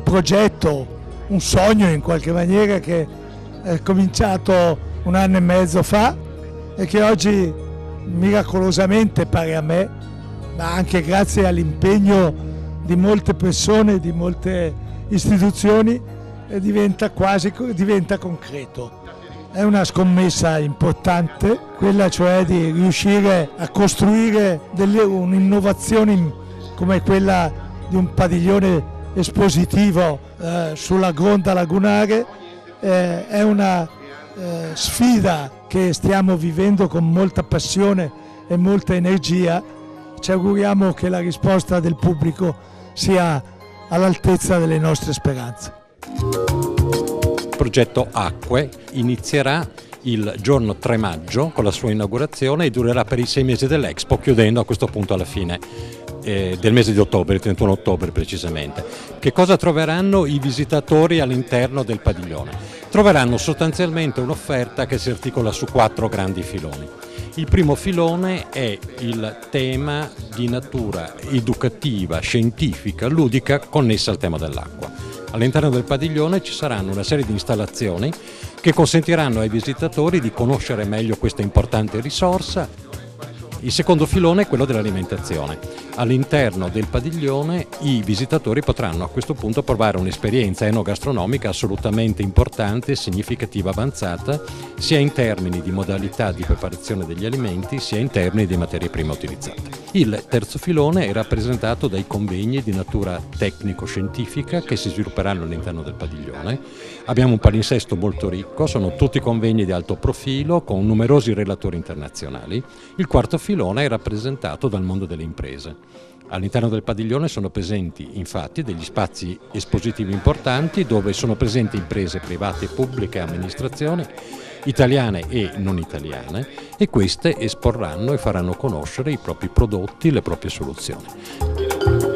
progetto, un sogno in qualche maniera che è cominciato 1 anno e mezzo fa e che oggi miracolosamente, pare a me, ma anche grazie all'impegno di molte persone, di molte istituzioni, diventa concreto. È una scommessa importante, quella cioè di riuscire a costruire un'innovazione come quella di un padiglione espositivo sulla gronda lagunare. È una sfida che stiamo vivendo con molta passione e molta energia. Ci auguriamo che la risposta del pubblico sia all'altezza delle nostre speranze. Il progetto Acque inizierà il giorno 3 maggio con la sua inaugurazione e durerà per i 6 mesi dell'Expo, chiudendo a questo punto alla fine del mese di ottobre, il 31 ottobre precisamente. Che cosa troveranno i visitatori all'interno del padiglione? Troveranno sostanzialmente un'offerta che si articola su 4 grandi filoni. Il primo filone è il tema di natura educativa, scientifica, ludica connessa al tema dell'acqua. All'interno del padiglione ci saranno una serie di installazioni che consentiranno ai visitatori di conoscere meglio questa importante risorsa. Il secondo filone è quello dell'alimentazione. All'interno del padiglione i visitatori potranno a questo punto provare un'esperienza enogastronomica assolutamente importante, significativa, avanzata, sia in termini di modalità di preparazione degli alimenti, sia in termini di materie prime utilizzate. Il terzo filone è rappresentato dai convegni di natura tecnico-scientifica che si svilupperanno all'interno del padiglione. Abbiamo un palinsesto molto ricco, sono tutti convegni di alto profilo con numerosi relatori internazionali. Il quarto filone è rappresentato dal mondo delle imprese. All'interno del padiglione sono presenti infatti degli spazi espositivi importanti dove sono presenti imprese private, pubbliche, amministrazioni italiane e non italiane, e queste esporranno e faranno conoscere i propri prodotti, le proprie soluzioni.